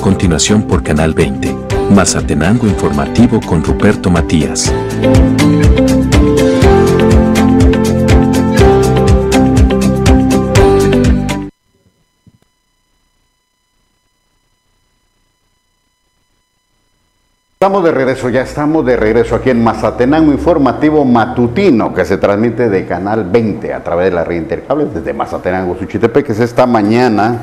continuación por Canal 20, Mazatenango Informativo con Ruperto Matías. Ya estamos de regreso aquí en Mazatenango Informativo Matutino, que se transmite de Canal 20 a través de la red intercable desde Mazatenango, Suchitepeques. Esta mañana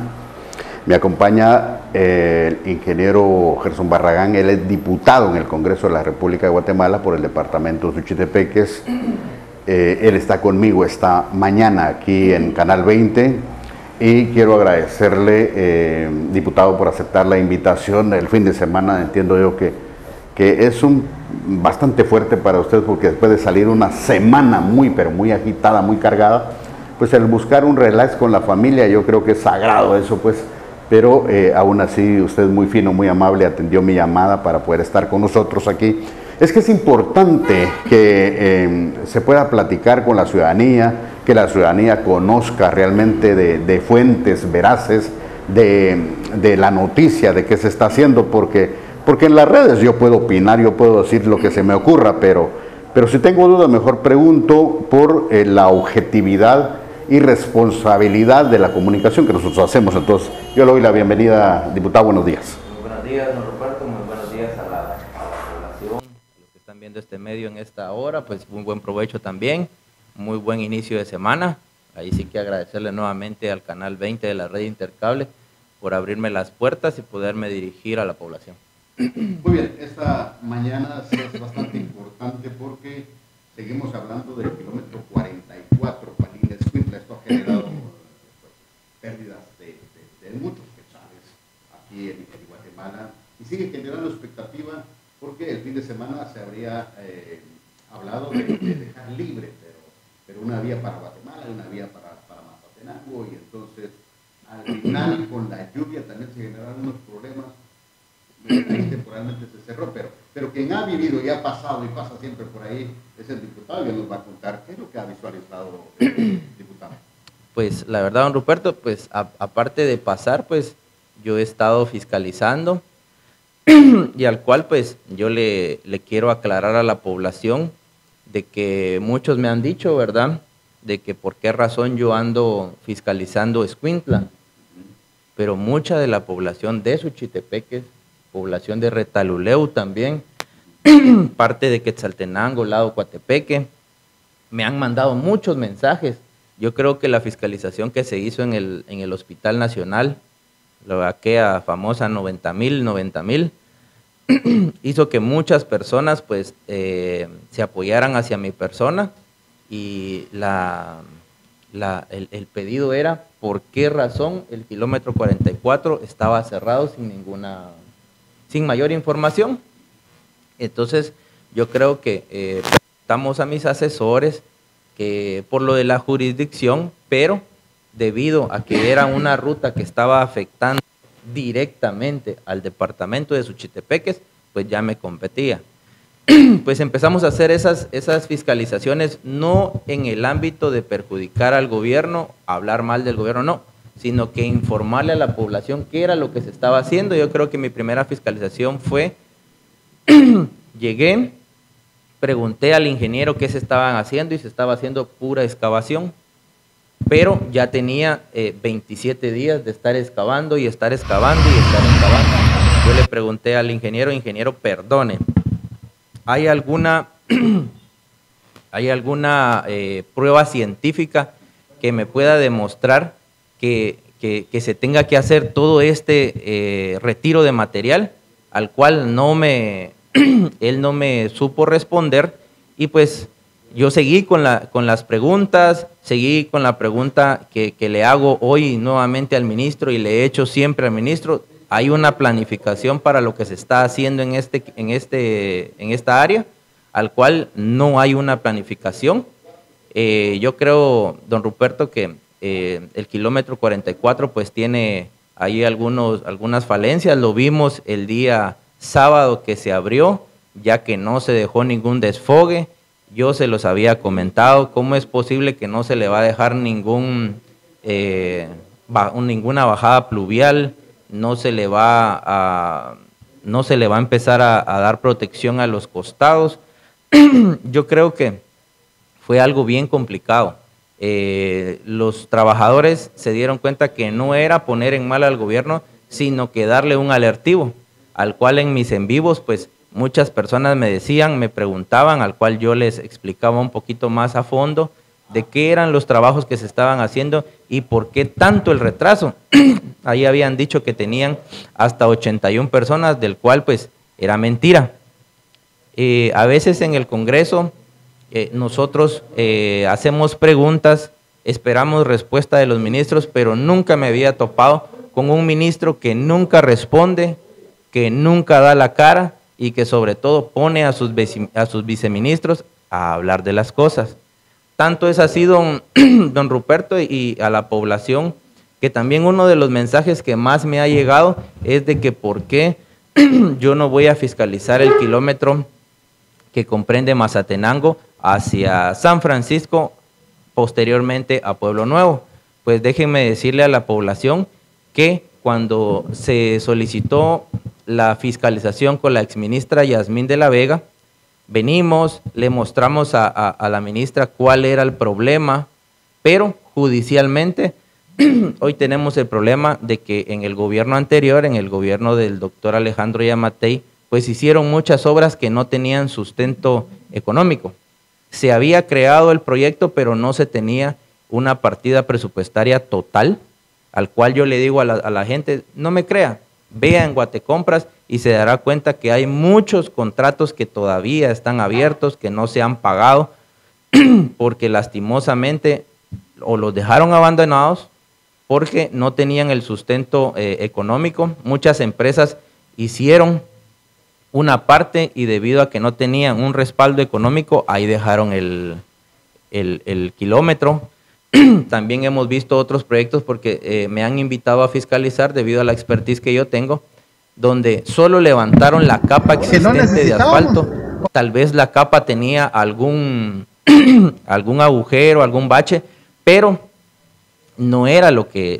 me acompaña el ingeniero Gerson Barragán. Él es diputado en el Congreso de la República de Guatemala por el departamento de Suchitepeques. Él está conmigo esta mañana aquí en Canal 20 y quiero agradecerle, diputado, por aceptar la invitación. El fin de semana entiendo yo que es bastante fuerte para usted, porque después de salir una semana pero muy agitada, muy cargada, pues el buscar un relax con la familia, yo creo que es sagrado eso, pues, pero aún así usted muy fino, muy amable, atendió mi llamada para poder estar con nosotros aquí. Es que es importante que se pueda platicar con la ciudadanía, que la ciudadanía conozca realmente de fuentes veraces de la noticia, de qué se está haciendo, porque en las redes yo puedo opinar, yo puedo decir lo que se me ocurra, pero si tengo dudas, mejor pregunto por la objetividad y responsabilidad de la comunicación que nosotros hacemos. Entonces, yo le doy la bienvenida, diputado, buenos días. Muy buenos días, don Roberto, muy buenos días a la población, a los que están viendo este medio en esta hora, pues muy buen provecho también, muy buen inicio de semana. Ahí sí que agradecerle nuevamente al Canal 20 de la red intercable por abrirme las puertas y poderme dirigir a la población. Muy bien, esta mañana sí es bastante importante porque seguimos hablando del kilómetro 44, Palín-Escuintla. Esto ha generado pérdidas de muchos quetzales aquí en Guatemala y sigue generando expectativa porque el fin de semana se habría hablado de dejar libre, pero una vía para Guatemala y una vía para Mazatenango, y entonces al final con la lluvia también se generaron unos problemas. Temporalmente se cerró, pero quien ha vivido y ha pasado y pasa siempre por ahí es el diputado, y él nos va a contar qué es lo que ha visualizado el diputado. Pues la verdad, don Ruperto, pues aparte de pasar, pues yo he estado fiscalizando y al cual pues yo le quiero aclarar a la población de que muchos me han dicho, ¿verdad?, de que por qué razón yo ando fiscalizando Escuintla, pero mucha de la población de Suchitepeques, población de Retaluleu también, parte de Quetzaltenango, lado Coatepeque, me han mandado muchos mensajes. Yo creo que la fiscalización que se hizo en el Hospital Nacional, aquella famosa 90,000, hizo que muchas personas pues se apoyaran hacia mi persona, y el pedido era por qué razón el kilómetro 44 estaba cerrado sin mayor información. Entonces yo creo que preguntamos a mis asesores que por lo de la jurisdicción, pero debido a que era una ruta que estaba afectando directamente al departamento de Suchitepeques, pues ya me competía. Pues empezamos a hacer esas fiscalizaciones, no en el ámbito de perjudicar al gobierno, hablar mal del gobierno, no, sino que informarle a la población qué era lo que se estaba haciendo. Yo creo que mi primera fiscalización fue, llegué, pregunté al ingeniero qué se estaban haciendo y se estaba haciendo pura excavación, pero ya tenía 27 días de estar excavando y estar excavando y estar excavando. Yo le pregunté al ingeniero, perdone, ¿hay alguna prueba científica que me pueda demostrar que se tenga que hacer todo este retiro de material? Al cual él no me supo responder, y pues yo seguí con las preguntas, seguí con la pregunta que le hago hoy nuevamente al ministro y le he hecho siempre al ministro. ¿Hay una planificación para lo que se está haciendo en esta área? Al cual no hay una planificación. Yo creo, don Ruperto, que el kilómetro 44 pues tiene ahí algunas falencias. Lo vimos el día sábado que se abrió, ya que no se dejó ningún desfogue. Yo se los había comentado, ¿cómo es posible que no se le va a dejar ninguna bajada pluvial, no se le va a empezar a dar protección a los costados. Yo creo que fue algo bien complicado. Los trabajadores se dieron cuenta que no era poner en mal al gobierno, sino que darle un alertivo, al cual en mis en vivos, pues muchas personas me decían, me preguntaban, al cual yo les explicaba un poquito más a fondo de qué eran los trabajos que se estaban haciendo y por qué tanto el retraso. Ahí habían dicho que tenían hasta 81 personas, del cual pues era mentira. A veces en el Congreso nosotros hacemos preguntas, esperamos respuesta de los ministros, pero nunca me había topado con un ministro que nunca responde, que nunca da la cara y que sobre todo pone a sus viceministros a hablar de las cosas. Tanto es así, don Ruperto, y a la población, que también uno de los mensajes que más me ha llegado es de que por qué yo no voy a fiscalizar el kilómetro que comprende Mazatenango hacia San Francisco, posteriormente a Pueblo Nuevo. Pues déjenme decirle a la población que cuando se solicitó la fiscalización con la exministra Yasmín de la Vega, venimos, le mostramos a la ministra cuál era el problema, pero judicialmente hoy tenemos el problema de que en el gobierno anterior, en el gobierno del doctor Alejandro Yamatei, pues hicieron muchas obras que no tenían sustento económico. Se había creado el proyecto, pero no se tenía una partida presupuestaria total, al cual yo le digo a la gente, no me crea, vea en Guatecompras y se dará cuenta que hay muchos contratos que todavía están abiertos, que no se han pagado, porque lastimosamente o los dejaron abandonados porque no tenían el sustento económico. Muchas empresas hicieron una parte y debido a que no tenían un respaldo económico, ahí dejaron el kilómetro. También hemos visto otros proyectos porque me han invitado a fiscalizar debido a la expertise que yo tengo, donde solo levantaron la capa existente de asfalto. Tal vez la capa tenía algún agujero, algún bache, pero no era lo que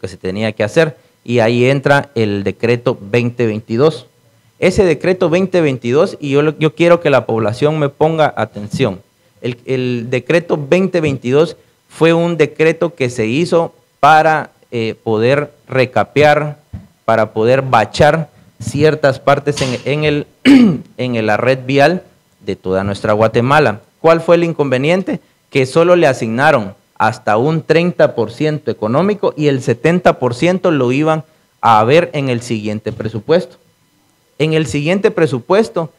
se tenía que hacer. Y ahí entra el decreto 2022. Ese decreto 2022, y yo quiero que la población me ponga atención. El decreto 2022 fue un decreto que se hizo para poder recapear, para poder bachar ciertas partes en la red vial de toda nuestra Guatemala. ¿Cuál fue el inconveniente? Que solo le asignaron hasta un 30% económico y el 70% lo iban a ver en el siguiente presupuesto. En el siguiente presupuesto,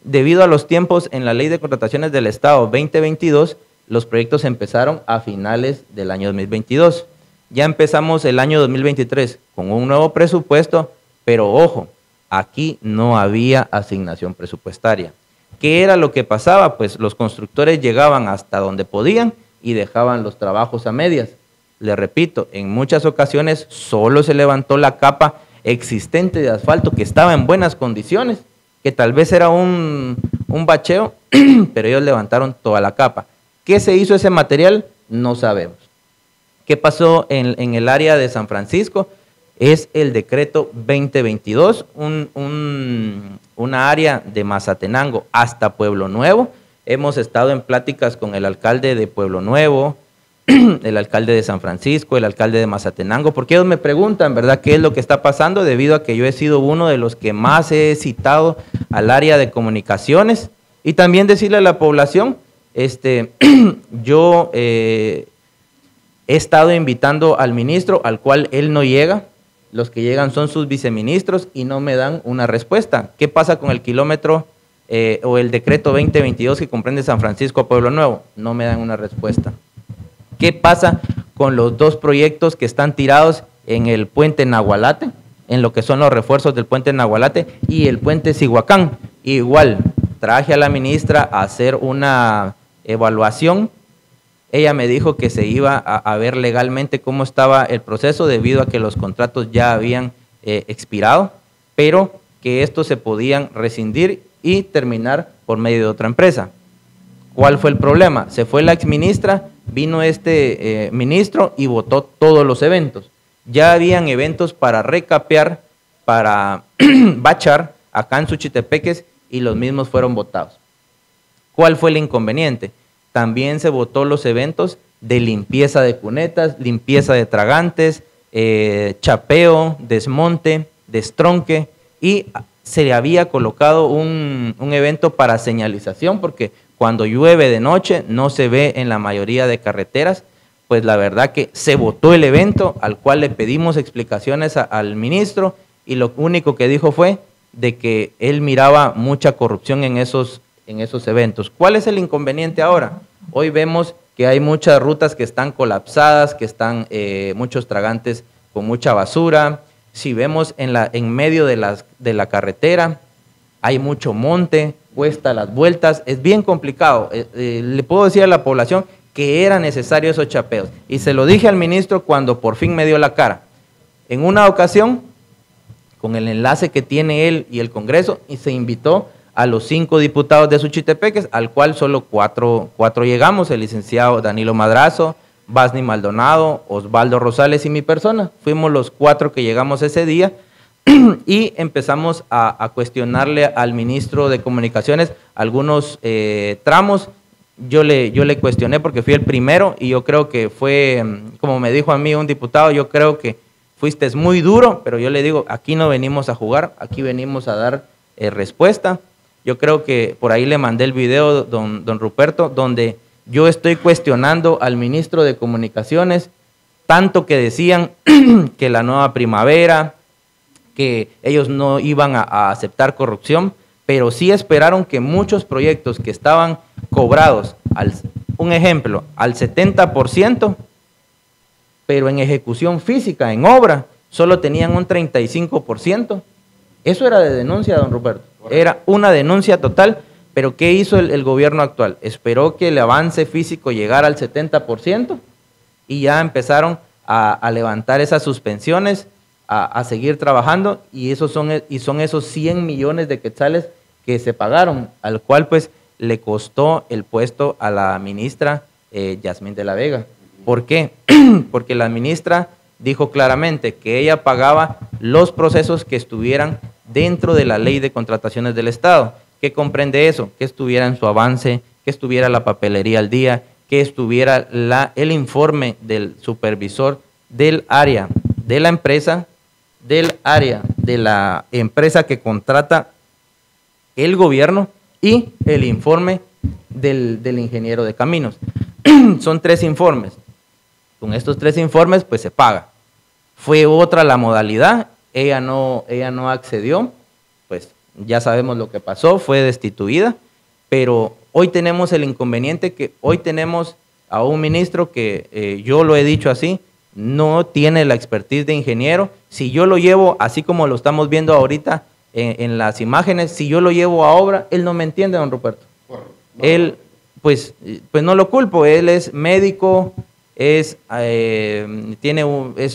debido a los tiempos en la Ley de Contrataciones del Estado 2022, los proyectos empezaron a finales del año 2022. Ya empezamos el año 2023 con un nuevo presupuesto, pero ojo, aquí no había asignación presupuestaria. ¿Qué era lo que pasaba? Pues los constructores llegaban hasta donde podían y dejaban los trabajos a medias. Le repito, en muchas ocasiones solo se levantó la capa existente de asfalto que estaba en buenas condiciones, que tal vez era un bacheo, pero ellos levantaron toda la capa. ¿Qué se hizo ese material? No sabemos. ¿Qué pasó en el área de San Francisco? Es el decreto 2022, una área de Mazatenango hasta Pueblo Nuevo. Hemos estado en pláticas con el alcalde de Pueblo Nuevo, el alcalde de San Francisco, el alcalde de Mazatenango, porque ellos me preguntan, ¿verdad?, qué es lo que está pasando, debido a que yo he sido uno de los que más he citado al área de comunicaciones. Y también decirle a la población, yo he estado invitando al ministro, al cual él no llega. Los que llegan son sus viceministros y no me dan una respuesta. ¿Qué pasa con el kilómetro o el decreto 2022 que comprende San Francisco a Pueblo Nuevo? No me dan una respuesta. ¿Qué pasa con los dos proyectos que están tirados en el puente Nahualate, en lo que son los refuerzos del puente Nahualate y el puente Cihuacán? Igual, traje a la ministra a hacer una evaluación. Ella me dijo que se iba a ver legalmente cómo estaba el proceso debido a que los contratos ya habían expirado, pero que estos se podían rescindir y terminar por medio de otra empresa. ¿Cuál fue el problema? Se fue la exministra, vino este ministro y votó todos los eventos. ya habían eventos para recapear, para bachar acá en Suchitepeques y los mismos fueron votados. ¿Cuál fue el inconveniente? También se votó los eventos de limpieza de cunetas, limpieza de tragantes, chapeo, desmonte, destronque, y se le había colocado un evento para señalización, porque cuando llueve de noche no se ve en la mayoría de carreteras. Pues la verdad que se votó el evento, al cual le pedimos explicaciones al ministro, y lo único que dijo fue de que él miraba mucha corrupción en esos eventos. ¿Cuál es el inconveniente ahora? Hoy vemos que hay muchas rutas que están colapsadas, que están muchos tragantes con mucha basura. Si vemos en medio de la carretera, hay mucho monte, cuesta las vueltas, es bien complicado. Le puedo decir a la población que era necesario esos chapeos. Y se lo dije al ministro cuando por fin me dio la cara. En una ocasión, con el enlace que tiene él y el Congreso, y se invitó a los 5 diputados de Suchitepeques, al cual solo cuatro llegamos, el licenciado Danilo Madrazo, Basni Maldonado, Osvaldo Rosales y mi persona. Fuimos los 4 que llegamos ese día y empezamos a cuestionarle al ministro de Comunicaciones algunos tramos. Yo le cuestioné porque fui el primero y yo creo que fue, como me dijo a mí un diputado, yo creo que fuiste muy duro, pero yo le digo, aquí no venimos a jugar, aquí venimos a dar respuesta. Yo creo que por ahí le mandé el video, don Ruperto, donde yo estoy cuestionando al ministro de Comunicaciones, tanto que decían que la nueva primavera, que ellos no iban a aceptar corrupción, pero sí esperaron que muchos proyectos que estaban cobrados, un ejemplo, al 70%, pero en ejecución física, en obra, solo tenían un 35%. Eso era de denuncia, don Ruperto. Era una denuncia total, pero ¿qué hizo el gobierno actual? Esperó que el avance físico llegara al 70% y ya empezaron a levantar esas suspensiones, a seguir trabajando, y son esos 100 millones de quetzales que se pagaron, al cual pues le costó el puesto a la ministra Yasmín de la Vega. ¿Por qué? Porque la ministra dijo claramente que ella pagaba los procesos que estuvieran dentro de la ley de contrataciones del Estado. ¿Qué comprende eso? Que estuviera en su avance, que estuviera la papelería al día, que estuviera el informe del supervisor del área de la empresa, que contrata el gobierno, y el informe del ingeniero de caminos. Son 3 informes. Con estos 3 informes pues se paga. Fue otra la modalidad, ella no accedió, pues ya sabemos lo que pasó, fue destituida, pero hoy tenemos el inconveniente que hoy tenemos a un ministro que, yo lo he dicho así, no tiene la expertise de ingeniero. Si yo lo llevo, así como lo estamos viendo ahorita en las imágenes, si yo lo llevo a obra, él no me entiende, don Ruperto. Él, pues no lo culpo, él es médico, es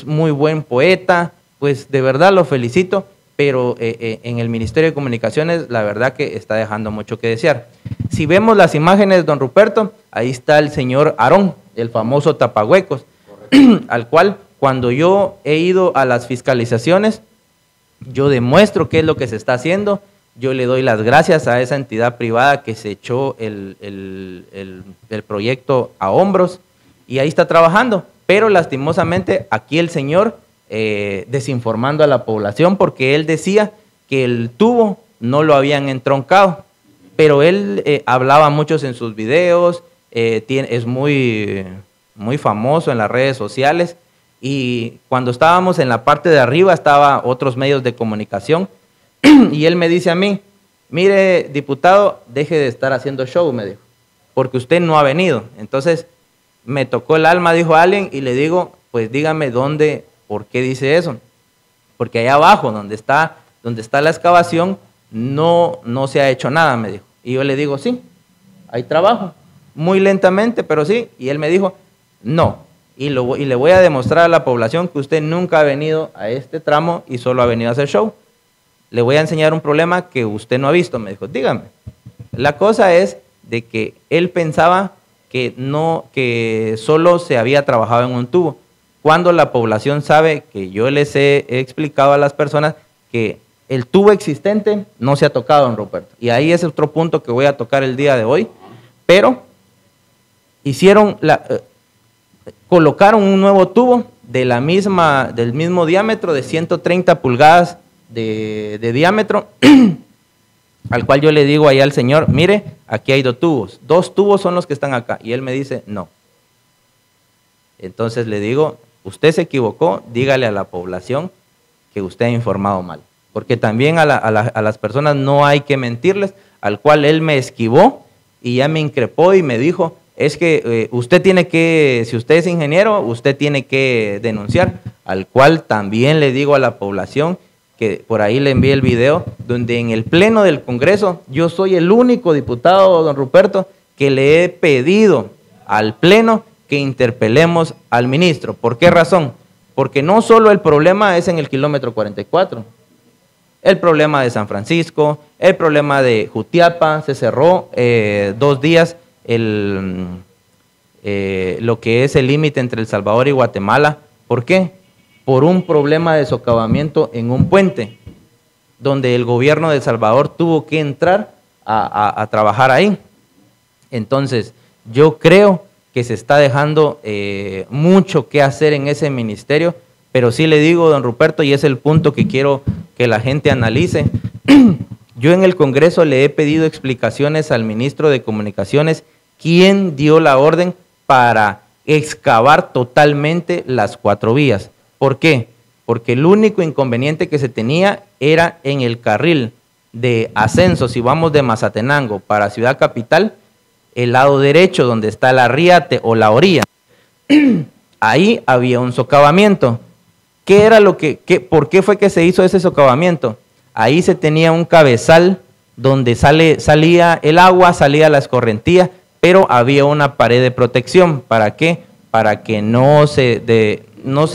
muy buen poeta, pues de verdad lo felicito, pero en el Ministerio de Comunicaciones la verdad que está dejando mucho que desear. Si vemos las imágenes, don Ruperto, ahí está el señor Aarón, el famoso tapahuecos, al cual cuando yo he ido a las fiscalizaciones, yo demuestro qué es lo que se está haciendo, yo le doy las gracias a esa entidad privada que se echó el proyecto a hombros, y ahí está trabajando, pero lastimosamente aquí el señor desinformando a la población, porque él decía que el tubo no lo habían entroncado, pero él hablaba mucho en sus videos, es muy famoso en las redes sociales, y cuando estábamos en la parte de arriba estaban otros medios de comunicación, y él me dice a mí, mire diputado, deje de estar haciendo show, me dijo, porque usted no ha venido. Entonces me tocó el alma, dijo alguien, y le digo, pues dígame dónde, por qué dice eso, porque allá abajo donde está la excavación no se ha hecho nada, me dijo. Y yo le digo, sí, hay trabajo, muy lentamente, pero sí. Y él me dijo, no, y le voy a demostrar a la población que usted nunca ha venido a este tramo y solo ha venido a hacer show. Le voy a enseñar un problema que usted no ha visto, me dijo, dígame. La cosa es de que él pensaba que solo se había trabajado en un tubo. cuando la población sabe que yo les he explicado a las personas que el tubo existente no se ha tocado, don Ruperto. Y ahí es otro punto que voy a tocar el día de hoy, pero colocaron un nuevo tubo del mismo diámetro, de 130 pulgadas de diámetro, al cual yo le digo ahí al señor, mire, aquí hay 2 tubos son los que están acá, y él me dice, no. Entonces le digo, usted se equivocó, dígale a la población que usted ha informado mal, porque también a las personas no hay que mentirles, al cual él me esquivó y ya me increpó y me dijo, es que usted tiene que, si usted es ingeniero, usted tiene que denunciar, al cual también le digo a la población, que por ahí le envié el video, donde en el pleno del Congreso, yo soy el único diputado, don Ruperto, que le he pedido al pleno que interpelemos al ministro. ¿Por qué razón? Porque no solo el problema es en el kilómetro 44, el problema de San Francisco, el problema de Jutiapa, se cerró 2 días lo que es el límite entre El Salvador y Guatemala. ¿Por qué? Por un problema de socavamiento en un puente, donde el gobierno de El Salvador tuvo que entrar a trabajar ahí. Entonces, yo creo que se está dejando mucho que hacer en ese ministerio, pero sí le digo, don Ruperto, y es el punto que quiero que la gente analice, yo en el Congreso le he pedido explicaciones al ministro de Comunicaciones, quién dio la orden para excavar totalmente las 4 vías. ¿Por qué? Porque el único inconveniente que se tenía era en el carril de ascenso, si vamos de Mazatenango para Ciudad Capital, el lado derecho donde está la Riate o la orilla, ahí había un socavamiento. ¿Qué era por qué fue que se hizo ese socavamiento? Ahí se tenía un cabezal donde salía el agua, salía la escorrentía, pero había una pared de protección. ¿Para qué? Para que no se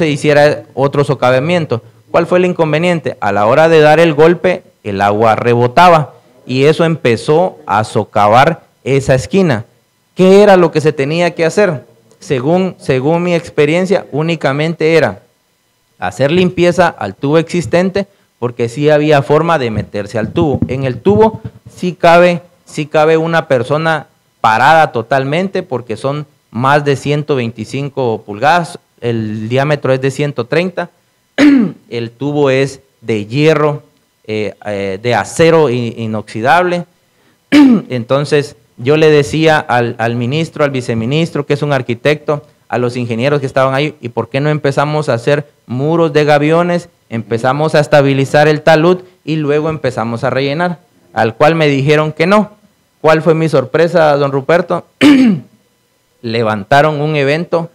hiciera otro socavamiento. ¿Cuál fue el inconveniente? A la hora de dar el golpe, el agua rebotaba y eso empezó a socavar esa esquina. ¿Qué era lo que se tenía que hacer? Según mi experiencia, únicamente era hacer limpieza al tubo existente, porque sí había forma de meterse al tubo. En el tubo sí cabe una persona parada totalmente, porque son más de 125 pulgadas, el diámetro es de 130, el tubo es de hierro, de acero inoxidable. Entonces yo le decía al ministro, al viceministro, que es un arquitecto, a los ingenieros que estaban ahí, ¿y por qué no empezamos a hacer muros de gaviones? Empezamos a estabilizar el talud y luego empezamos a rellenar, al cual me dijeron que no. ¿Cuál fue mi sorpresa, don Ruperto? Levantaron un evento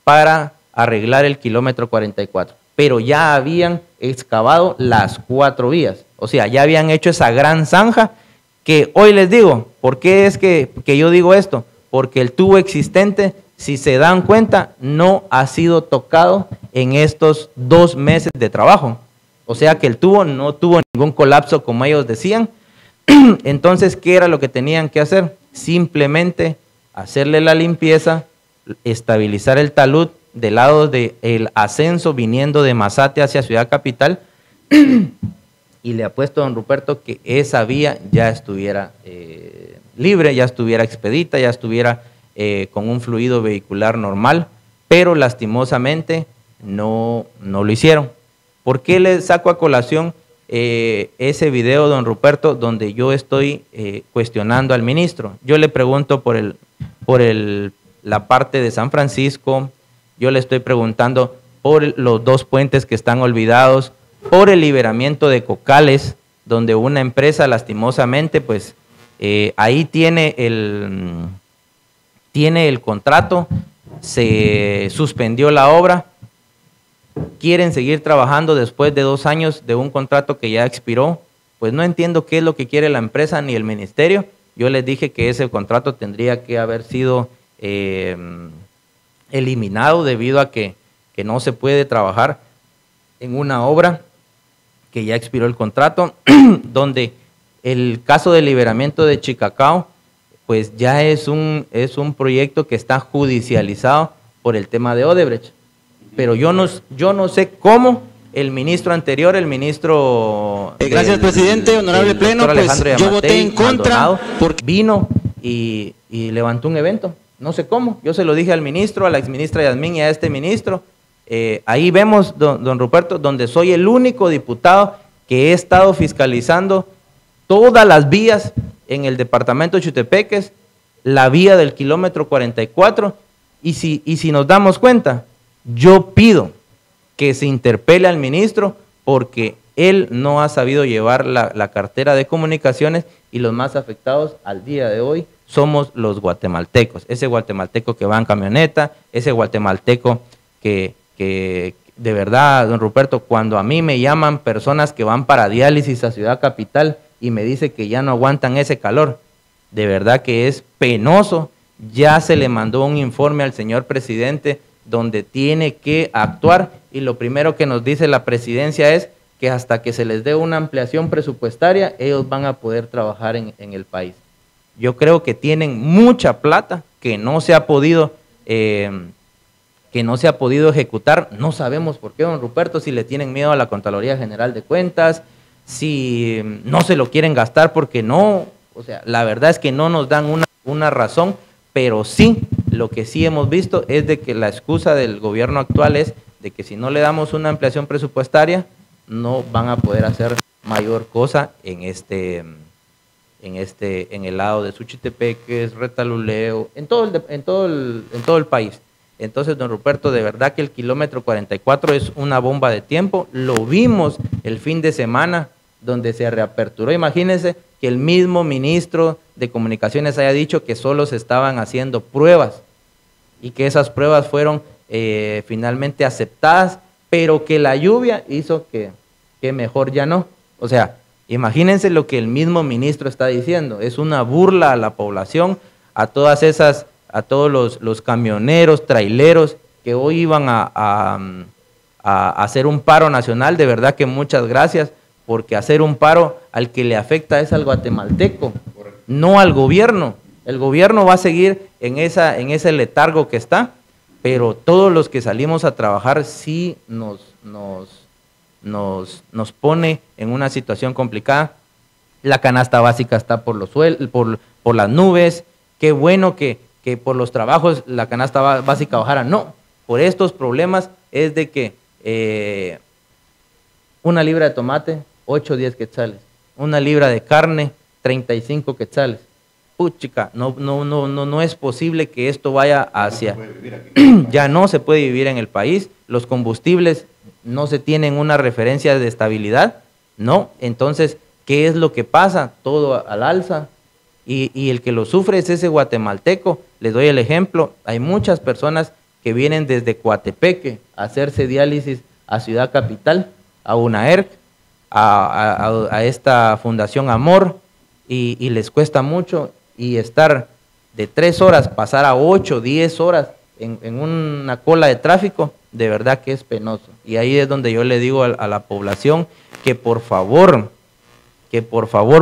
para arreglar el kilómetro 44, pero ya habían excavado las 4 vías, o sea, ya habían hecho esa gran zanja que hoy les digo. ¿Por qué es que yo digo esto? Porque el tubo existente, si se dan cuenta, no ha sido tocado en estos 2 meses de trabajo. O sea que el tubo no tuvo ningún colapso como ellos decían. Entonces, ¿qué era lo que tenían que hacer? Simplemente hacerle la limpieza, estabilizar el talud del lado del ascenso viniendo de Mazate hacia Ciudad Capital. Y le apuesto a don Ruperto que esa vía ya estuviera libre, ya estuviera expedita, ya estuviera con un fluido vehicular normal, pero lastimosamente no lo hicieron. ¿Por qué le saco a colación ese video, don Ruperto, donde yo estoy cuestionando al ministro? Yo le pregunto por la parte de San Francisco, yo le estoy preguntando por los 2 puentes que están olvidados, por el liberamiento de Cocales, donde una empresa lastimosamente, pues ahí tiene el contrato, se suspendió la obra, quieren seguir trabajando después de 2 años de un contrato que ya expiró. Pues no entiendo qué es lo que quiere la empresa ni el ministerio. Yo les dije que ese contrato tendría que haber sido eliminado debido a que no se puede trabajar en una obra que ya expiró el contrato, donde el caso del liberamiento de Chicacao, pues ya es un proyecto que está judicializado por el tema de Odebrecht. pero yo no sé cómo el ministro anterior, el ministro... Gracias, presidente, honorable pleno, pues yo voté en contra porque vino y levantó un evento, no sé cómo, yo se lo dije al ministro, a la exministra Yasmín y a este ministro. Ahí vemos, don Ruperto, donde soy el único diputado que he estado fiscalizando todas las vías en el departamento de Chutepeques, la vía del kilómetro 44, y si nos damos cuenta, yo pido que se interpele al ministro porque él no ha sabido llevar la cartera de comunicaciones, y los más afectados al día de hoy somos los guatemaltecos. Ese guatemalteco que va en camioneta, ese guatemalteco que de verdad, don Ruperto, cuando a mí me llaman personas que van para diálisis a Ciudad Capital y me dice que ya no aguantan ese calor, de verdad que es penoso. Ya se le mandó un informe al señor presidente donde tiene que actuar, y lo primero que nos dice la presidencia es que hasta que se les dé una ampliación presupuestaria, ellos van a poder trabajar en el país. Yo creo que tienen mucha plata que no se ha podido ejecutar. No sabemos por qué, don Ruperto, si le tienen miedo a la Contraloría General de Cuentas, si no se lo quieren gastar porque no, o sea, la verdad es que no nos dan una razón, pero sí, lo que sí hemos visto es de que la excusa del gobierno actual es de que si no le damos una ampliación presupuestaria, no van a poder hacer mayor cosa en el lado de Suchitepeques, Retaluleu, en todo el país. Entonces, don Ruperto, de verdad que el kilómetro 44 es una bomba de tiempo. Lo vimos el fin de semana donde se reaperturó. Imagínense que el mismo ministro de Comunicaciones haya dicho que solo se estaban haciendo pruebas y que esas pruebas fueron finalmente aceptadas, pero que la lluvia hizo que mejor ya no. O sea, imagínense lo que el mismo ministro está diciendo. Es una burla a la población, a todos los camioneros, traileros que hoy iban a hacer un paro nacional. De verdad que muchas gracias, porque hacer un paro al que le afecta es al guatemalteco, no al gobierno. El gobierno va a seguir en ese letargo que está, pero todos los que salimos a trabajar sí nos pone en una situación complicada. La canasta básica está por las nubes. Qué bueno que por los trabajos la canasta básica bajara. No, por estos problemas es de que una libra de tomate, 8 o 10 quetzales. Una libra de carne, 35 quetzales. Puchica, no es posible que esto vaya hacia... Ya no se puede vivir en el país. Los combustibles no se tienen una referencia de estabilidad, ¿no? Entonces, ¿qué es lo que pasa? Todo al alza. Y el que lo sufre es ese guatemalteco. Les doy el ejemplo. Hay muchas personas que vienen desde Coatepeque a hacerse diálisis a Ciudad Capital, a UNAERC, a esta Fundación Amor, y les cuesta mucho, y estar de 3 horas, pasar a 8, 10 horas en una cola de tráfico, de verdad que es penoso. Y ahí es donde yo le digo a la población que por favor,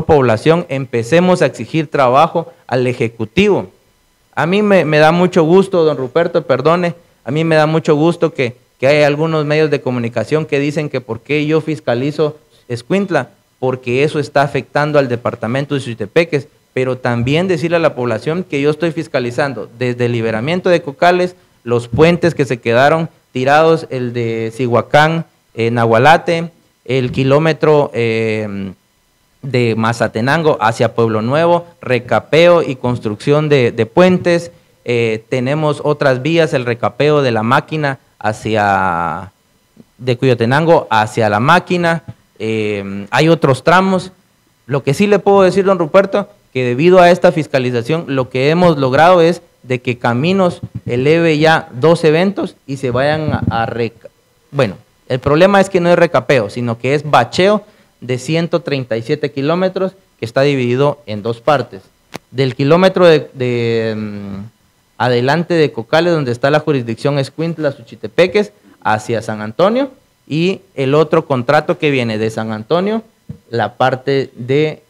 población, empecemos a exigir trabajo al Ejecutivo. A mí me da mucho gusto, don Ruperto, perdone, a mí me da mucho gusto que hay algunos medios de comunicación que dicen que por qué yo fiscalizo Escuintla, porque eso está afectando al departamento de Suchitepeques, pero también decirle a la población que yo estoy fiscalizando desde el liberamiento de Cocales, los puentes que se quedaron tirados, el de Cihuacán, Nahualate, el kilómetro de Mazatenango hacia Pueblo Nuevo, recapeo y construcción de puentes. Tenemos otras vías, el recapeo de la máquina de Cuyotenango hacia la máquina. Hay otros tramos. Lo que sí le puedo decir, don Ruperto, que debido a esta fiscalización, lo que hemos logrado es de que Caminos eleve ya 2 eventos y se vayan bueno, el problema es que no es recapeo, sino que es bacheo de 137 kilómetros que está dividido en 2 partes. Del kilómetro adelante de Cocales, donde está la jurisdicción Escuintla, Suchitepeques, hacia San Antonio, y el otro contrato que viene de San Antonio, la parte de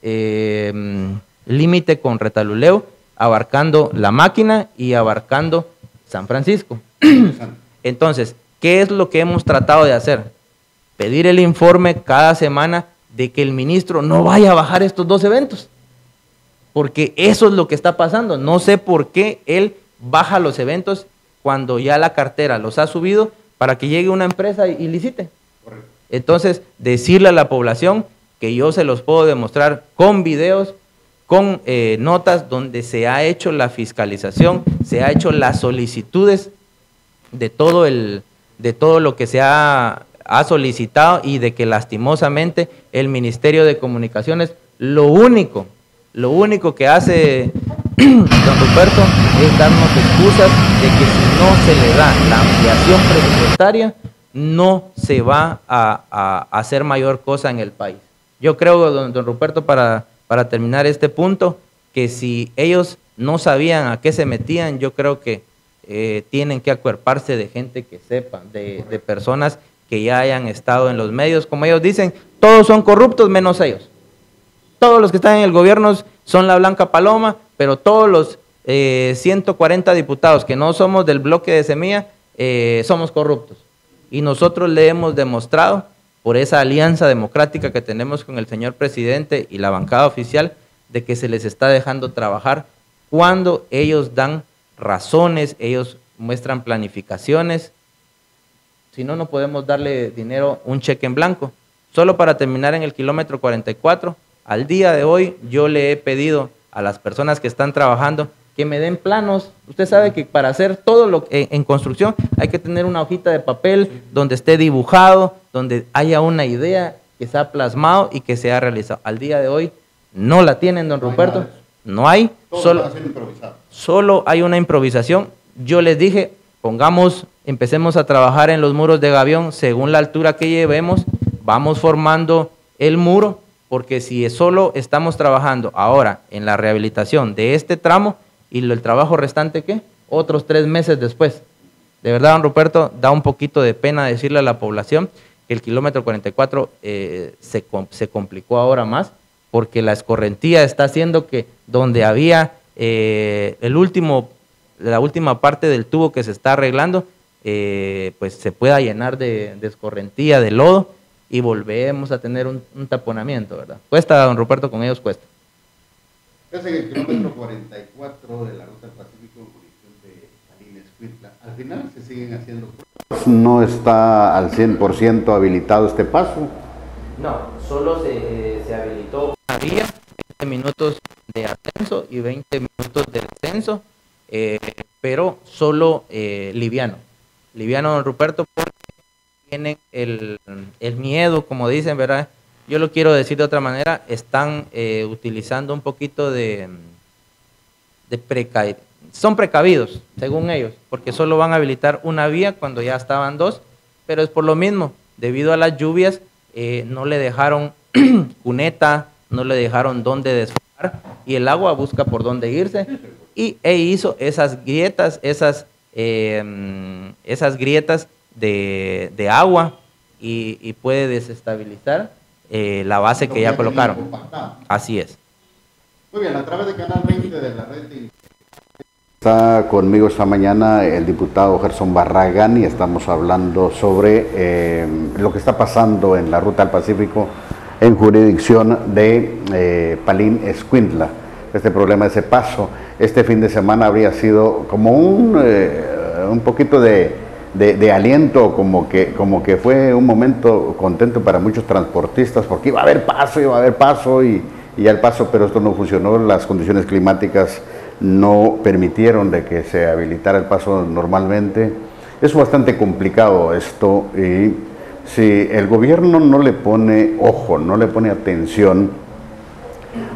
límite con Retaluleu, abarcando la máquina y abarcando San Francisco. Entonces, ¿qué es lo que hemos tratado de hacer? Pedir el informe cada semana de que el ministro no vaya a bajar estos 2 eventos, porque eso es lo que está pasando. No sé por qué él baja los eventos cuando ya la cartera los ha subido para que llegue una empresa y licite. Correcto. Entonces, decirle a la población que yo se los puedo demostrar con videos, con notas donde se ha hecho la fiscalización, se ha hecho las solicitudes de todo lo que se ha solicitado, y de que lastimosamente el Ministerio de Comunicaciones lo único que hace don Ruperto es darnos excusas de que si no se le da la ampliación presupuestaria no se va a hacer mayor cosa en el país. Yo creo, don Ruperto, para terminar este punto, que si ellos no sabían a qué se metían, yo creo que tienen que acuerparse de gente que sepa, de personas que ya hayan estado en los medios. Como ellos dicen, todos son corruptos menos ellos. Todos los que están en el gobierno son la blanca paloma, pero todos los 140 diputados que no somos del bloque de Semilla somos corruptos. Y nosotros le hemos demostrado, por esa alianza democrática que tenemos con el señor presidente y la bancada oficial, de que se les está dejando trabajar cuando ellos dan razones, ellos muestran planificaciones. Si no, no podemos darle dinero, un cheque en blanco. Solo para terminar, en el kilómetro 44, al día de hoy yo le he pedido a las personas que están trabajando que me den planos. Usted sabe que para hacer todo lo en construcción hay que tener una hojita de papel donde esté dibujado, donde haya una idea que se ha plasmado y que se ha realizado. Al día de hoy no la tienen, don Ruperto. No hay, solo hay una improvisación. Yo les dije, empecemos a trabajar en los muros de gavión según la altura que llevemos, vamos formando el muro, porque si solo estamos trabajando ahora en la rehabilitación de este tramo, y el trabajo restante, ¿qué? Otros 3 meses después. De verdad, don Ruperto, da un poquito de pena decirle a la población que el kilómetro 44 se complicó ahora más, porque la escorrentía está haciendo que donde había la última parte del tubo que se está arreglando, pues se pueda llenar de escorrentía, de lodo, y volvemos a tener un taponamiento, ¿verdad? Cuesta, don Ruperto, con ellos cuesta. Es en el kilómetro 44 de la Ruta del Pacífico, en jurisdicción de Palín Escuintla. Al final se siguen haciendo pruebas. ¿No está al 100% habilitado este paso? No, solo se habilitó una vía, 20 minutos de ascenso y 20 minutos de descenso, pero solo liviano, don Ruperto, porque tienen el miedo, como dicen, ¿verdad? Yo lo quiero decir de otra manera, están utilizando un poquito son precavidos, según ellos, porque solo van a habilitar una vía cuando ya estaban 2, pero es por lo mismo, debido a las lluvias, no le dejaron cuneta, no le dejaron dónde desfogar, y el agua busca por dónde irse, e hizo esas grietas, esas grietas de agua, y puede desestabilizar la base que ya colocaron. Así es. Muy bien, a través de Canal 20 de la red está conmigo esta mañana el diputado Gerson Barragán, y estamos hablando sobre lo que está pasando en la Ruta del Pacífico en jurisdicción de Palín Escuintla. Este problema de ese paso, este fin de semana habría sido como un poquito de aliento, como que fue un momento contento para muchos transportistas, porque iba a haber paso y ya el paso, pero esto no funcionó. Las condiciones climáticas no permitieron de que se habilitara el paso normalmente. Es bastante complicado esto, y si el gobierno no le pone ojo, no le pone atención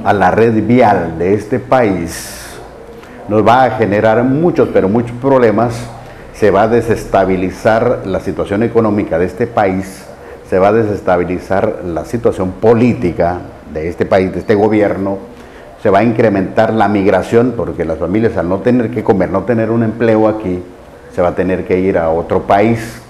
a la red vial de este país, nos va a generar muchos problemas. Se va a desestabilizar la situación económica de este país, se va a desestabilizar la situación política de este país, de este gobierno, se va a incrementar la migración, porque las familias, al no tener que comer, no tener un empleo aquí, se va a tener que ir a otro país.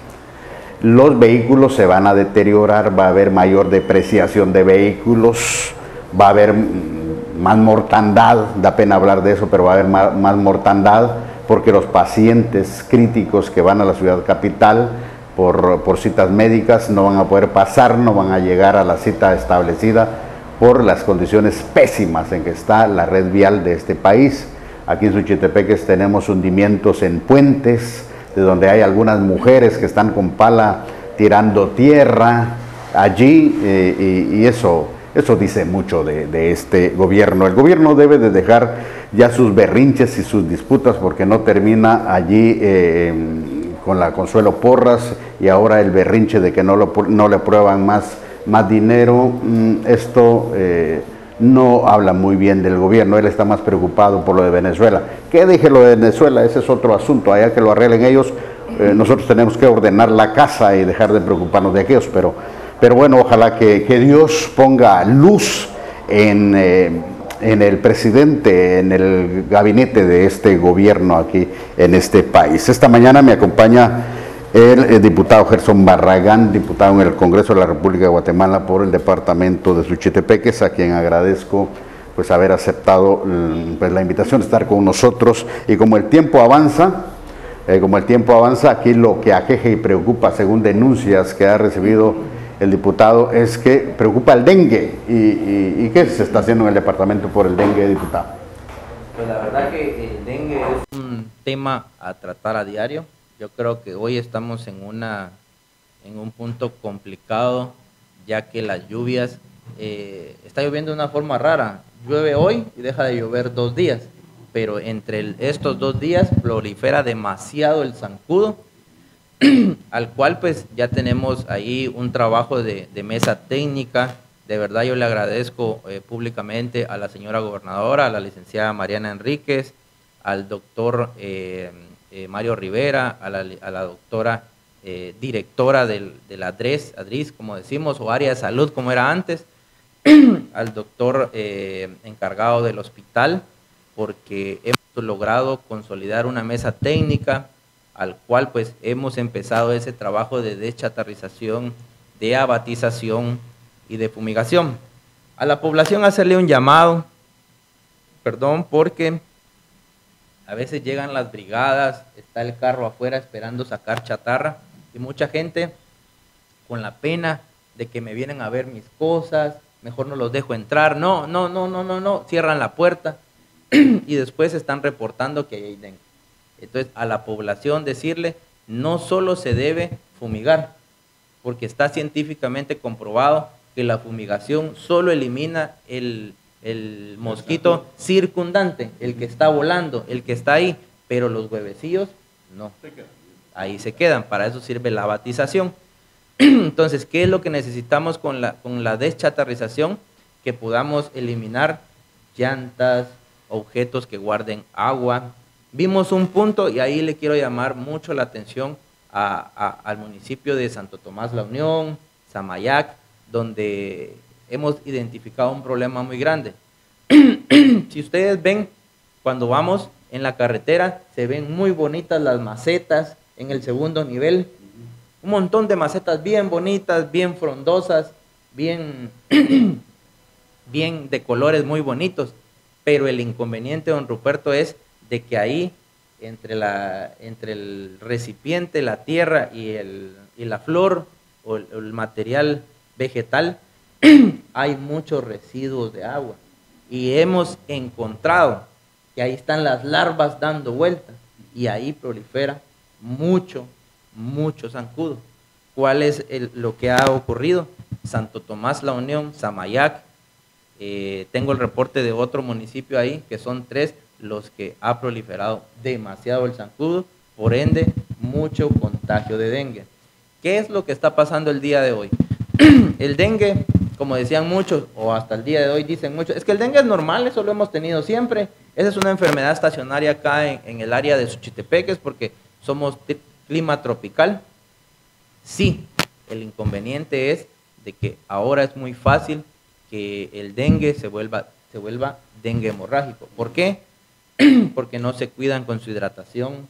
Los vehículos se van a deteriorar, va a haber mayor depreciación de vehículos, va a haber más mortandad, da pena hablar de eso, pero va a haber más mortandad, porque los pacientes críticos que van a la ciudad capital por citas médicas, no van a poder pasar, no van a llegar a la cita establecida por las condiciones pésimas en que está la red vial de este país. Aquí en Suchitepeques tenemos hundimientos en puentes, de donde hay algunas mujeres que están con pala tirando tierra allí, y eso dice mucho de este gobierno. El gobierno debe de dejar ya sus berrinches y sus disputas, porque no termina allí con la Consuelo Porras, y ahora el berrinche de que no le aprueban más dinero. Esto no habla muy bien del gobierno. Él está más preocupado por lo de Venezuela. ¿Qué dije lo de Venezuela? Ese es otro asunto, allá que lo arreglen ellos. Nosotros tenemos que ordenar la casa y dejar de preocuparnos de aquellos, pero bueno, ojalá que Dios ponga luz en el presidente, en el gabinete de este gobierno aquí en este país. Esta mañana me acompaña el diputado Gerson Barragán, diputado en el Congreso de la República de Guatemala por el departamento de Suchitepeques, a quien agradezco pues haber aceptado pues la invitación de estar con nosotros. Y como el tiempo avanza, aquí lo que aqueja y preocupa, según denuncias que ha recibido el diputado, es que preocupa el dengue. ¿Y qué se está haciendo en el departamento por el dengue, diputado? Pues la verdad que el dengue es un tema a tratar a diario. Yo creo que hoy estamos en un punto complicado, ya que las lluvias, está lloviendo de una forma rara. Llueve hoy y deja de llover 2 días, pero entre estos 2 días prolifera demasiado el zancudo, al cual pues ya tenemos ahí un trabajo de mesa técnica. De verdad yo le agradezco públicamente a la señora gobernadora, a la licenciada Mariana Enríquez, al doctor Mario Rivera, a la doctora directora de la ADRIS, como decimos, o área de salud como era antes, al doctor encargado del hospital, porque hemos logrado consolidar una mesa técnica, al cual pues hemos empezado ese trabajo de deschatarrización, de abatización y de fumigación. A la población hacerle un llamado, porque a veces llegan las brigadas, está el carro afuera esperando sacar chatarra, y mucha gente con la pena de que me vienen a ver mis cosas, mejor no los dejo entrar, no, cierran la puerta y después están reportando que hay dengue. Entonces a la población decirle, no solo se debe fumigar, porque está científicamente comprobado que la fumigación solo elimina el mosquito circundante, el que está volando, el que está ahí, pero los huevecillos no, ahí se quedan. Para eso sirve la abatización. Entonces, ¿qué es lo que necesitamos con la deschatarrización? Que podamos eliminar llantas, objetos que guarden agua. Vimos un punto, y ahí le quiero llamar mucho la atención al municipio de Santo Tomás La Unión, Samayac, donde hemos identificado un problema muy grande. Si ustedes ven, cuando vamos en la carretera, se ven muy bonitas las macetas en el segundo nivel. Un montón de macetas bien bonitas, bien frondosas, bien de colores muy bonitos. Pero el inconveniente, don Ruperto, es de que ahí, entre el recipiente, la tierra y la flor o el material vegetal, hay muchos residuos de agua. Y hemos encontrado que ahí están las larvas dando vueltas y ahí prolifera mucho zancudo. ¿Cuál es lo que ha ocurrido? Santo Tomás La Unión, Samayac, tengo el reporte de otro municipio ahí, que son 3 los que ha proliferado demasiado el zancudo, por ende, mucho contagio de dengue. ¿Qué es lo que está pasando el día de hoy? El dengue, como decían muchos, o hasta el día de hoy dicen muchos, es que el dengue es normal, eso lo hemos tenido siempre. Esa es una enfermedad estacionaria acá en el área de Suchitepeques, porque somos clima tropical. Sí, el inconveniente es de que ahora es muy fácil que el dengue se vuelva dengue hemorrágico. ¿Por qué? Porque no se cuidan con su hidratación,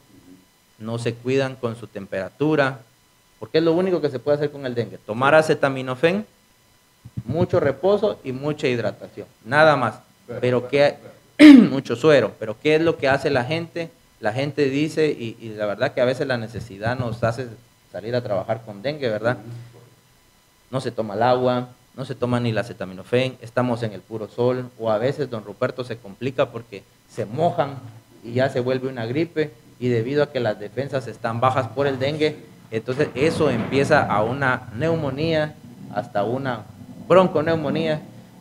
no se cuidan con su temperatura, porque es lo único que se puede hacer con el dengue: tomar acetaminofén, mucho reposo y mucha hidratación, nada más. Pero ¿qué? Mucho suero. Pero ¿qué es lo que hace la gente? La gente dice, y la verdad que a veces la necesidad nos hace salir a trabajar con dengue, ¿verdad? No se toma el agua, no se toma ni el acetaminofén, estamos en el puro sol, o a veces don Ruperto se complica porque se mojan y ya se vuelve una gripe, y debido a que las defensas están bajas por el dengue, entonces eso empieza a una neumonía, hasta una bronconeumonía,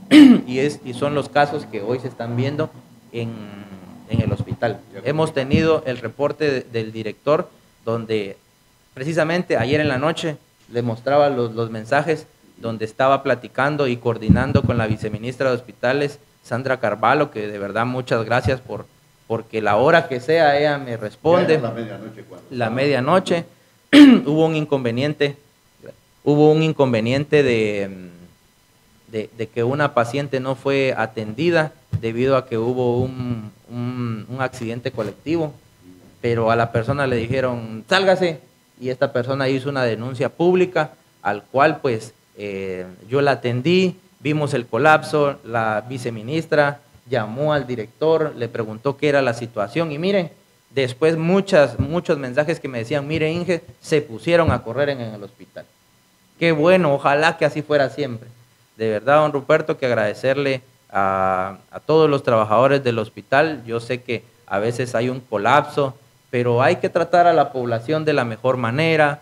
y son los casos que hoy se están viendo en el hospital. Hemos tenido el reporte del director, donde precisamente ayer en la noche le mostraba los mensajes donde estaba platicando y coordinando con la viceministra de Hospitales, Sandra Carvalho, que de verdad muchas gracias porque la hora que sea ella me responde. La medianoche. Hubo un inconveniente de que una paciente no fue atendida debido a que hubo un accidente colectivo, pero a la persona le dijeron, sálgase, y esta persona hizo una denuncia pública, al cual pues yo la atendí, vimos el colapso, la viceministra llamó al director, le preguntó qué era la situación, y miren, después muchos mensajes que me decían, mire Inge, se pusieron a correr en el hospital. Qué bueno, ojalá que así fuera siempre. De verdad, don Ruperto, que agradecerle a todos los trabajadores del hospital. Yo sé que a veces hay un colapso, pero hay que tratar a la población de la mejor manera,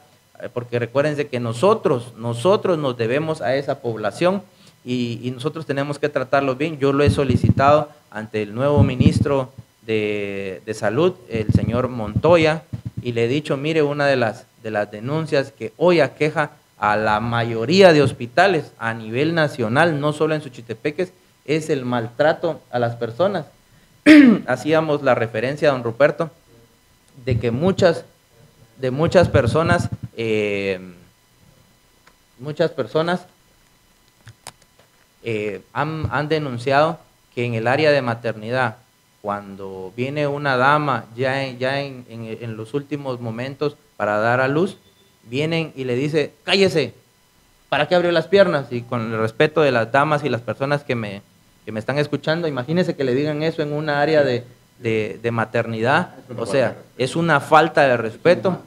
porque recuérdense que nosotros nos debemos a esa población y nosotros tenemos que tratarlos bien. Yo lo he solicitado ante el nuevo ministro de Salud, el señor Montoya, y le he dicho, mire, una de las denuncias que hoy aqueja a la mayoría de hospitales a nivel nacional, no solo en Suchitepeques, es el maltrato a las personas. Hacíamos la referencia, don Ruperto, de que muchas personas han denunciado que en el área de maternidad, cuando viene una dama ya en los últimos momentos para dar a luz, vienen y le dice, cállese, ¿para qué abrió las piernas? Y con el respeto de las damas y las personas que me están escuchando, imagínense que le digan eso en una área de maternidad, o sea, es una falta de respeto.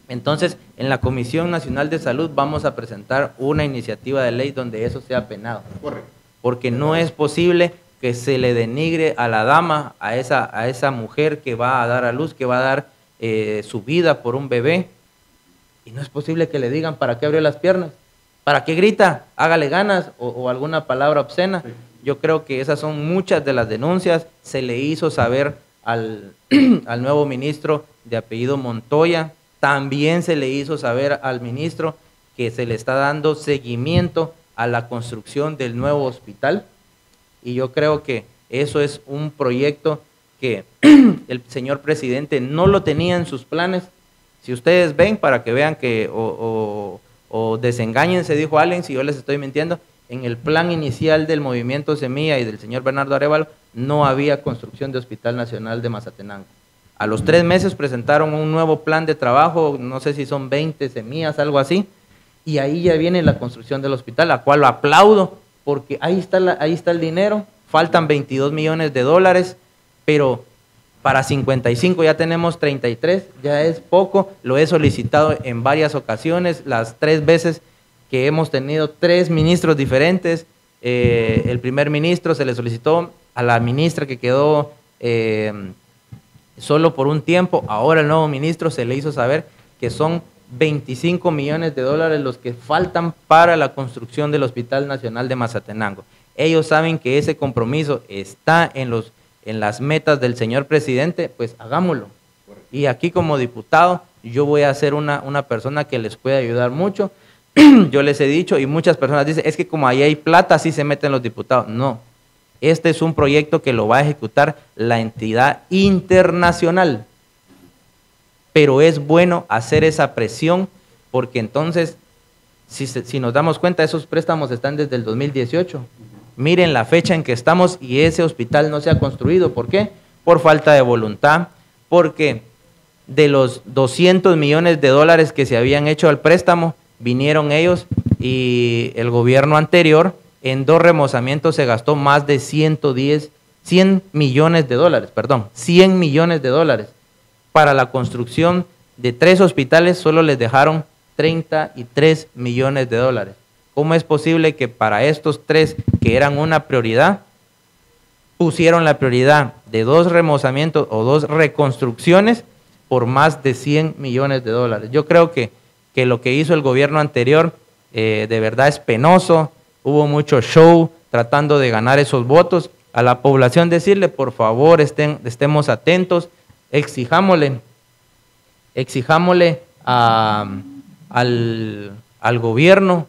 Entonces, en la Comisión Nacional de Salud vamos a presentar una iniciativa de ley donde eso sea penado. Porque no es posible que se le denigre a la dama, a esa mujer que va a dar a luz, que va a dar su vida por un bebé, y no es posible que le digan, ¿para qué abrió las piernas? ¿Para qué grita? Hágale ganas, o alguna palabra obscena. Sí. Yo creo que esas son muchas de las denuncias. Se le hizo saber al nuevo ministro de apellido Montoya, también se le hizo saber al ministro que se le está dando seguimiento a la construcción del nuevo hospital, y yo creo que eso es un proyecto que el señor presidente no lo tenía en sus planes. Si ustedes ven, para que vean que o desengáñense, dijo alguien, si yo les estoy mintiendo, en el plan inicial del Movimiento Semilla y del señor Bernardo Arévalo no había construcción de Hospital Nacional de Mazatenango. A los 3 meses presentaron un nuevo plan de trabajo, no sé si son 20 semillas, algo así, y ahí ya viene la construcción del hospital, la cual lo aplaudo, porque ahí está el dinero, faltan $22 millones, pero para 55 ya tenemos 33, ya es poco, lo he solicitado en varias ocasiones, las 3 veces que hemos tenido 3 ministros diferentes. El primer ministro se le solicitó, a la ministra que quedó solo por un tiempo, ahora el nuevo ministro se le hizo saber que son $25 millones los que faltan para la construcción del Hospital Nacional de Mazatenango. Ellos saben que ese compromiso está en las metas del señor presidente, pues hagámoslo. Y aquí como diputado yo voy a ser una persona que les puede ayudar mucho. Yo les he dicho, y muchas personas dicen, es que como ahí hay plata, así se meten los diputados. No, este es un proyecto que lo va a ejecutar la entidad internacional. Pero es bueno hacer esa presión, porque entonces, si nos damos cuenta, esos préstamos están desde el 2018. Miren la fecha en que estamos y ese hospital no se ha construido. ¿Por qué? Por falta de voluntad, porque de los $200 millones que se habían hecho al préstamo, vinieron ellos y el gobierno anterior en 2 remozamientos se gastó más de $100 millones para la construcción de 3 hospitales solo les dejaron 33 millones de dólares. ¿Cómo es posible que para estos 3 que eran una prioridad, pusieron la prioridad de 2 remozamientos o 2 reconstrucciones por más de 100 millones de dólares? Yo creo que lo que hizo el gobierno anterior de verdad es penoso. Hubo mucho show tratando de ganar esos votos. A la población decirle, por favor, estemos atentos, exijámosle al gobierno.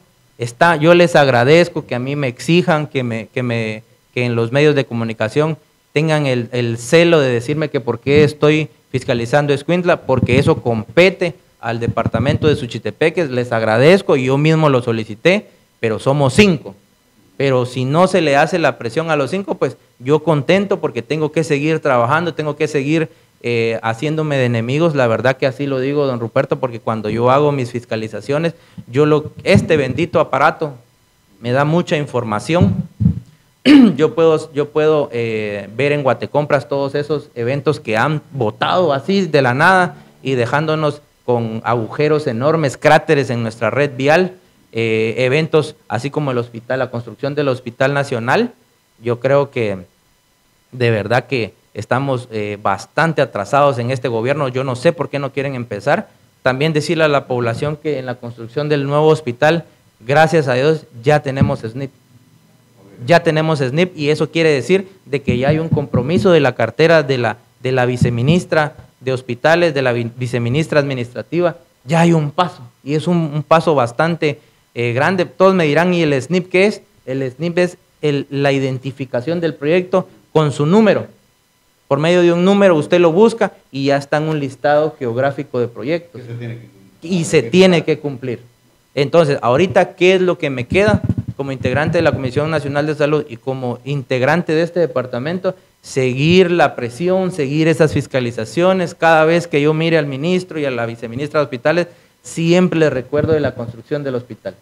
Yo les agradezco que a mí me exijan, que en los medios de comunicación tengan el celo de decirme que por qué estoy fiscalizando Escuintla, porque eso compete al departamento de Suchitepeques. Les agradezco y yo mismo lo solicité, pero somos 5. Pero si no se le hace la presión a los 5, pues yo contento porque tengo que seguir trabajando, tengo que seguir haciéndome de enemigos. La verdad que así lo digo, don Ruperto, porque cuando yo hago mis fiscalizaciones, este bendito aparato me da mucha información. Yo puedo ver en Guatecompras todos esos eventos que han botado así de la nada y dejándonos con agujeros enormes, cráteres en nuestra red vial. Eventos así como el hospital, la construcción del Hospital Nacional. Yo creo que de verdad que estamos bastante atrasados en este gobierno. Yo no sé por qué no quieren empezar. También decirle a la población que en la construcción del nuevo hospital, gracias a Dios, ya tenemos SNIP. Ya tenemos SNIP y eso quiere decir de que ya hay un compromiso de la cartera de la viceministra de Hospitales, de la viceministra administrativa. Ya hay un paso y es un paso bastante grande. Todos me dirán, ¿y el SNIP qué es? El SNIP es la identificación del proyecto con su número. Por medio de un número usted lo busca y ya está en un listado geográfico de proyectos. Se tiene que cumplir. Entonces, ahorita, ¿qué es lo que me queda como integrante de la Comisión Nacional de Salud y como integrante de este departamento? Seguir la presión, seguir esas fiscalizaciones. Cada vez que yo mire al ministro y a la viceministra de Hospitales, siempre les recuerdo de la construcción del hospital.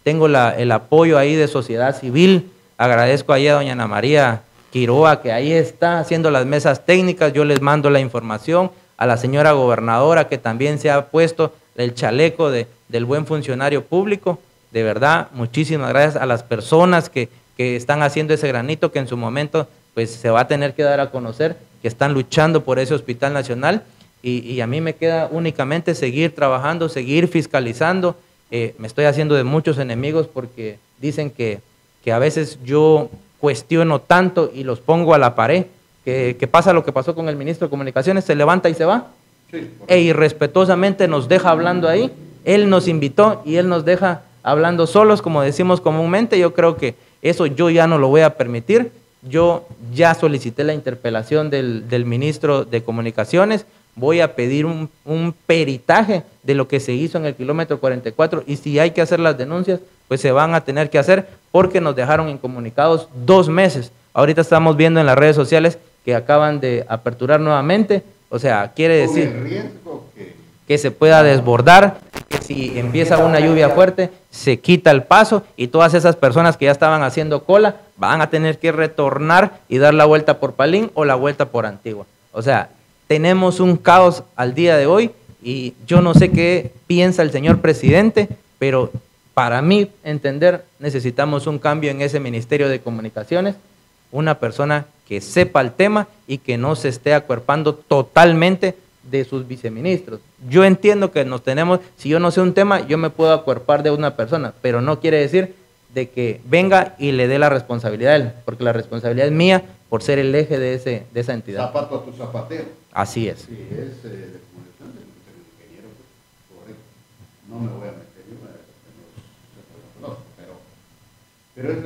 Tengo el apoyo ahí de sociedad civil. Agradezco ahí a doña Ana María Quiroa, que ahí está haciendo las mesas técnicas. Yo les mando la información a la señora gobernadora, que también se ha puesto el chaleco del buen funcionario público. De verdad, muchísimas gracias a las personas que están haciendo ese granito, que en su momento pues se va a tener que dar a conocer, que están luchando por ese Hospital Nacional. Y a mí me queda únicamente seguir trabajando, seguir fiscalizando. Me estoy haciendo de muchos enemigos porque dicen que a veces yo cuestiono tanto y los pongo a la pared, que pasa lo que pasó con el ministro de Comunicaciones, se levanta y se va. Sí, irrespetuosamente nos deja hablando ahí. Él nos invitó y él nos deja hablando solos, como decimos comúnmente. Yo creo que eso yo ya no lo voy a permitir. Yo ya solicité la interpelación del ministro de Comunicaciones. Voy a pedir un peritaje de lo que se hizo en el kilómetro 44 y si hay que hacer las denuncias, pues se van a tener que hacer porque nos dejaron incomunicados 2 meses. Ahorita estamos viendo en las redes sociales que acaban de aperturar nuevamente, o sea, quiere decir que se pueda desbordar, que si empieza una lluvia fuerte, se quita el paso y todas esas personas que ya estaban haciendo cola van a tener que retornar y dar la vuelta por Palín o la vuelta por Antigua. O sea, tenemos un caos al día de hoy y yo no sé qué piensa el señor presidente, pero para mí entender necesitamos un cambio en ese Ministerio de Comunicaciones, una persona que sepa el tema y que no se esté acuerpando totalmente de sus viceministros. Yo entiendo que si yo no sé un tema, yo me puedo acuerpar de una persona, pero no quiere decir de que venga y le dé la responsabilidad a él, porque la responsabilidad es mía por ser el eje de esa entidad. Zapato a tu zapatero. Así es. Sí, es de comunicación, de ingeniero, correcto. No me voy a meter pero es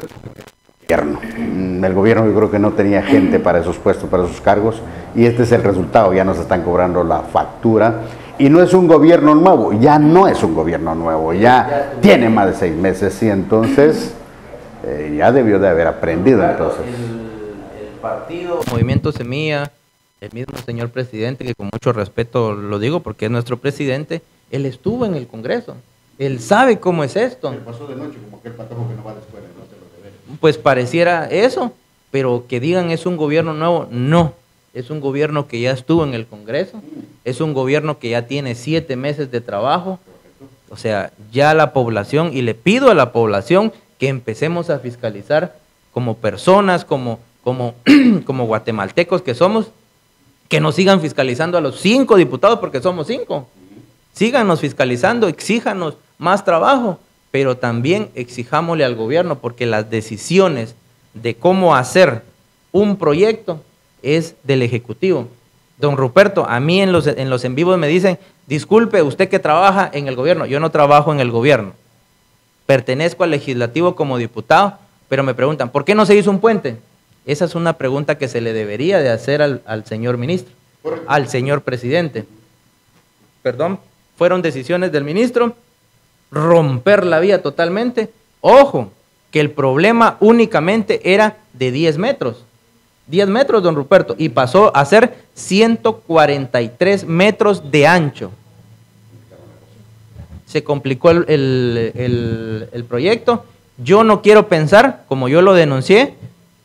el gobierno yo creo que no tenía gente para esos puestos, para esos cargos, y este es el resultado. Ya nos están cobrando la factura y no es un gobierno nuevo, ya no es un gobierno nuevo, ya tiene más de 6 meses y entonces ya debió de haber aprendido. Entonces el partido Movimiento Semilla, el mismo señor presidente, que con mucho respeto lo digo porque es nuestro presidente, él estuvo en el Congreso, él sabe cómo es esto. Me pasó de noche como aquel patojo que no va a la escuela, no se lo debe. Pues pareciera eso, pero que digan es un gobierno nuevo, no. es un gobierno que ya estuvo en el Congreso, es un gobierno que ya tiene 7 meses de trabajo. O sea, ya la población, y le pido a la población que empecemos a fiscalizar como personas, como guatemaltecos que somos, que nos sigan fiscalizando a los 5 diputados, porque somos 5. Síganos fiscalizando, exíjanos más trabajo, pero también exijámosle al gobierno, porque las decisiones de cómo hacer un proyecto es del Ejecutivo. Don Ruperto, a mí en los en vivos me dicen, disculpe, usted que trabaja en el gobierno. Yo no trabajo en el gobierno. Pertenezco al legislativo como diputado, pero me preguntan, ¿por qué no se hizo un puente? Esa es una pregunta que se le debería de hacer al señor ministro, al señor presidente. Perdón, fueron decisiones del ministro, romper la vía totalmente. Ojo, que el problema únicamente era de 10 metros. 10 metros, don Ruperto, y pasó a ser 143 metros de ancho. Se complicó el proyecto. Yo no quiero pensar, como yo lo denuncié,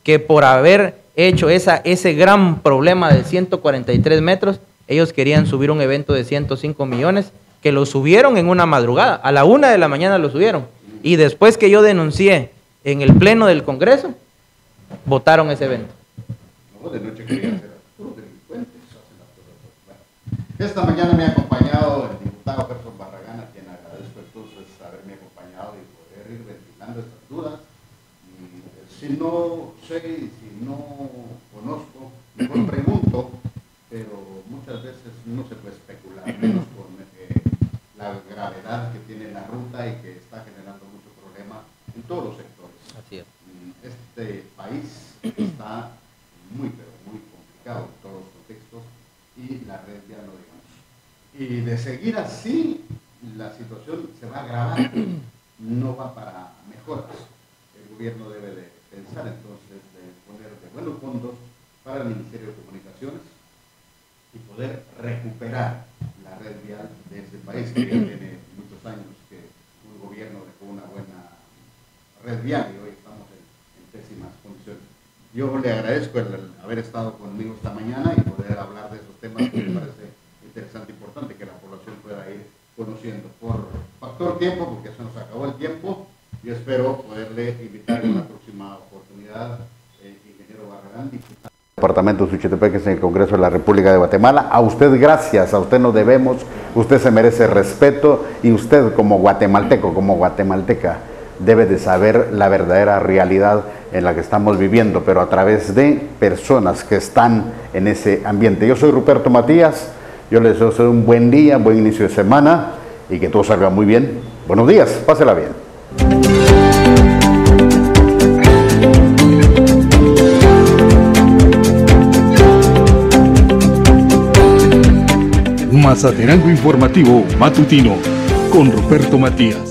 que por haber hecho ese gran problema de 143 metros, ellos querían subir un evento de 105 millones, que lo subieron en una madrugada, a la 1 de la mañana lo subieron, y después que yo denuncié en el pleno del Congreso, votaron ese evento. De noche querían hacer puros delincuentes. Esta mañana me ha acompañado el diputado Gerson Barragán, a quien agradezco entonces haberme acompañado y poder ir ventilando estas dudas. Si no sé, si no conozco, mejor pregunto, pero muchas veces no se puede especular, menos con la gravedad que tiene la ruta y que está generando mucho problema en todos los sectores. Así es. Este país está muy, pero muy complicado en todos los contextos, y la red ya no digamos. Y de seguir así, la situación se va a agravar, no va para mejoras. El gobierno debe de pensar entonces de poner de buenos fondos para el Ministerio de Comunicaciones y poder recuperar la red vial de este país, que ya tiene muchos años que un gobierno dejó una buena red vial y hoy estamos en pésimas condiciones. Yo le agradezco el haber estado conmigo esta mañana y poder hablar de esos temas que me parece interesante e importante que la población pueda ir conociendo. Por factor tiempo, porque se nos acabó el tiempo, yo espero poderle invitar en una próxima oportunidad, ingeniero Barragán, diputado del departamento de Suchitepeques en el Congreso de la República de Guatemala. A usted gracias, a usted nos debemos, usted se merece respeto, y usted como guatemalteco, como guatemalteca, debe de saber la verdadera realidad en la que estamos viviendo, pero a través de personas que están en ese ambiente. Yo soy Ruperto Matías, yo les deseo un buen día, buen inicio de semana y que todo salga muy bien. Buenos días, pásela bien. Mazatenango Informativo Matutino con Ruperto Matías.